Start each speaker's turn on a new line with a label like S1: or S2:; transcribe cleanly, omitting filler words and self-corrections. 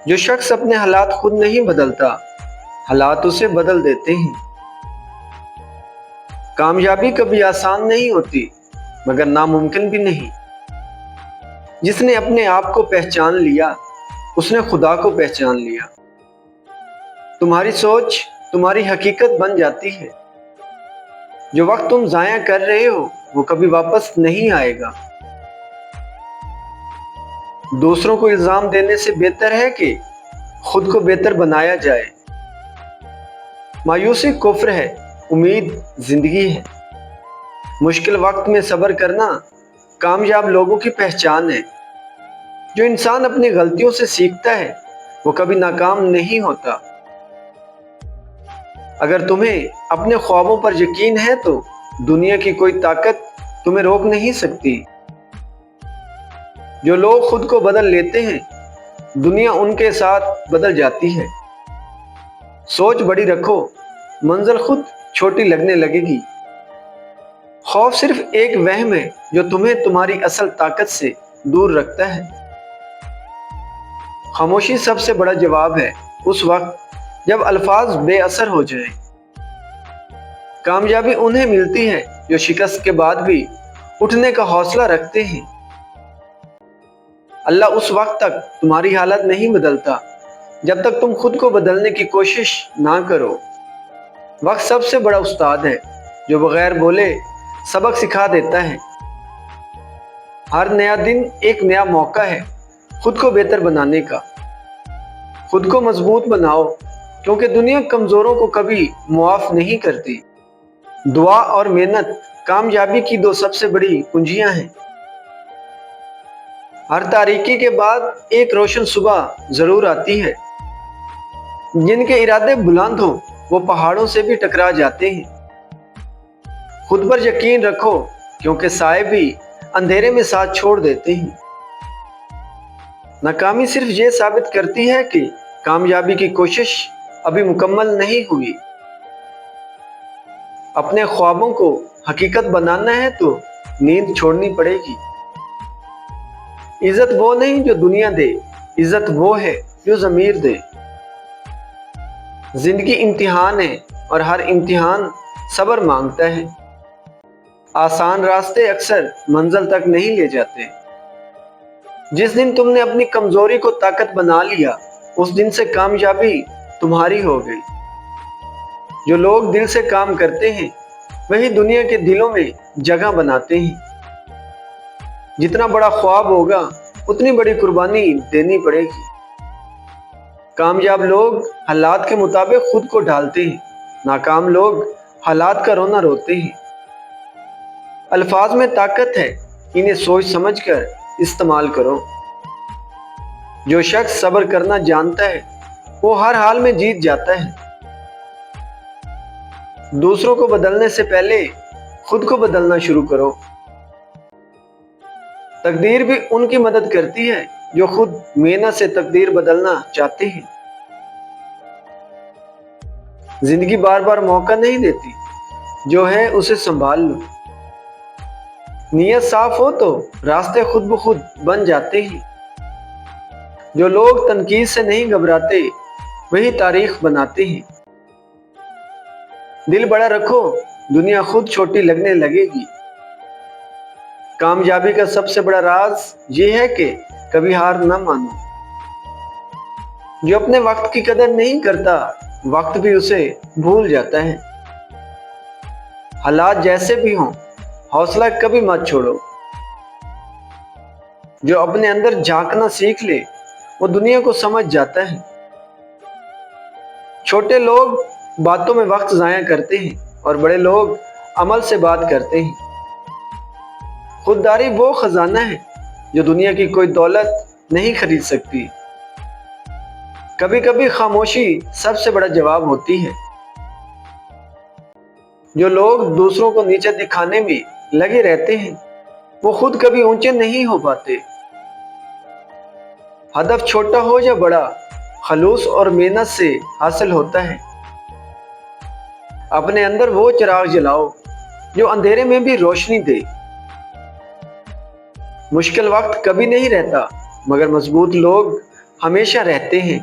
S1: جو شخص اپنے حالات خود نہیں بدلتا، حالات اسے بدل دیتے ہیں۔ کامیابی کبھی آسان نہیں ہوتی، مگر ناممکن بھی نہیں۔ جس نے اپنے آپ کو پہچان لیا، اس نے خدا کو پہچان لیا۔ تمہاری سوچ تمہاری حقیقت بن جاتی ہے۔ جو وقت تم ضائع کر رہے ہو وہ کبھی واپس نہیں آئے گا۔ دوسروں کو الزام دینے سے بہتر ہے کہ خود کو بہتر بنایا جائے۔ مایوسی کفر ہے، امید زندگی ہے۔ مشکل وقت میں صبر کرنا کامیاب لوگوں کی پہچان ہے۔ جو انسان اپنی غلطیوں سے سیکھتا ہے وہ کبھی ناکام نہیں ہوتا۔ اگر تمہیں اپنے خوابوں پر یقین ہے تو دنیا کی کوئی طاقت تمہیں روک نہیں سکتی۔ جو لوگ خود کو بدل لیتے ہیں دنیا ان کے ساتھ بدل جاتی ہے۔ سوچ بڑی رکھو، منزل خود چھوٹی لگنے لگے گی۔ خوف صرف ایک وہم ہے جو تمہیں تمہاری اصل طاقت سے دور رکھتا ہے۔ خاموشی سب سے بڑا جواب ہے اس وقت جب الفاظ بے اثر ہو جائیں۔ کامیابی انہیں ملتی ہے جو شکست کے بعد بھی اٹھنے کا حوصلہ رکھتے ہیں۔ اللہ اس وقت تک تمہاری حالت نہیں بدلتا جب تک تم خود کو بدلنے کی کوشش نہ کرو۔ وقت سب سے بڑا استاد ہے جو بغیر بولے سبق سکھا دیتا ہے۔ ہر نیا دن ایک نیا موقع ہے خود کو بہتر بنانے کا۔ خود کو مضبوط بناؤ کیونکہ دنیا کمزوروں کو کبھی معاف نہیں کرتی۔ دعا اور محنت کامیابی کی دو سب سے بڑی کنجیاں ہیں۔ ہر تاریکی کے بعد ایک روشن صبح ضرور آتی ہے۔ جن کے ارادے بلند ہوں وہ پہاڑوں سے بھی ٹکرا جاتے ہیں۔ خود پر یقین رکھو کیونکہ سائے بھی اندھیرے میں ساتھ چھوڑ دیتے ہیں۔ ناکامی صرف یہ ثابت کرتی ہے کہ کامیابی کی کوشش ابھی مکمل نہیں ہوئی۔ اپنے خوابوں کو حقیقت بنانا ہے تو نیند چھوڑنی پڑے گی۔ عزت وہ نہیں جو دنیا دے، عزت وہ ہے جو ضمیر دے۔ زندگی امتحان ہے اور ہر امتحان صبر مانگتا ہے۔ آسان راستے اکثر منزل تک نہیں لے جاتے۔ جس دن تم نے اپنی کمزوری کو طاقت بنا لیا اس دن سے کامیابی تمہاری ہو گئی۔ جو لوگ دل سے کام کرتے ہیں وہی دنیا کے دلوں میں جگہ بناتے ہیں۔ جتنا بڑا خواب ہوگا اتنی بڑی قربانی دینی پڑے گی۔ کامیاب لوگ حالات کے مطابق خود کو ڈھالتے ہیں، ناکام لوگ حالات کا رونا روتے ہیں۔ الفاظ میں طاقت ہے، انہیں سوچ سمجھ کر استعمال کرو۔ جو شخص صبر کرنا جانتا ہے وہ ہر حال میں جیت جاتا ہے۔ دوسروں کو بدلنے سے پہلے خود کو بدلنا شروع کرو۔ تقدیر بھی ان کی مدد کرتی ہے جو خود محنت سے تقدیر بدلنا چاہتے ہیں۔ زندگی بار بار موقع نہیں دیتی، جو ہے اسے سنبھال لو۔ نیت صاف ہو تو راستے خود بخود بن جاتے ہیں۔ جو لوگ تنقید سے نہیں گھبراتے وہی تاریخ بناتے ہیں۔ دل بڑا رکھو، دنیا خود چھوٹی لگنے لگے گی۔ کامیابی کا سب سے بڑا راز یہ ہے کہ کبھی ہار نہ مانو۔ جو اپنے وقت کی قدر نہیں کرتا وقت بھی اسے بھول جاتا ہے۔ حالات جیسے بھی ہوں حوصلہ کبھی مت چھوڑو۔ جو اپنے اندر جھانکنا سیکھ لے وہ دنیا کو سمجھ جاتا ہے۔ چھوٹے لوگ باتوں میں وقت ضائع کرتے ہیں اور بڑے لوگ عمل سے بات کرتے ہیں۔ خودداری وہ خزانہ ہے جو دنیا کی کوئی دولت نہیں خرید سکتی۔ کبھی کبھی خاموشی سب سے بڑا جواب ہوتی ہے۔ جو لوگ دوسروں کو نیچے دکھانے میں لگے رہتے ہیں وہ خود کبھی اونچے نہیں ہو پاتے۔ ہدف چھوٹا ہو یا بڑا خلوص اور محنت سے حاصل ہوتا ہے۔ اپنے اندر وہ چراغ جلاؤ جو اندھیرے میں بھی روشنی دے۔ مشکل وقت کبھی نہیں رہتا مگر مضبوط لوگ ہمیشہ رہتے ہیں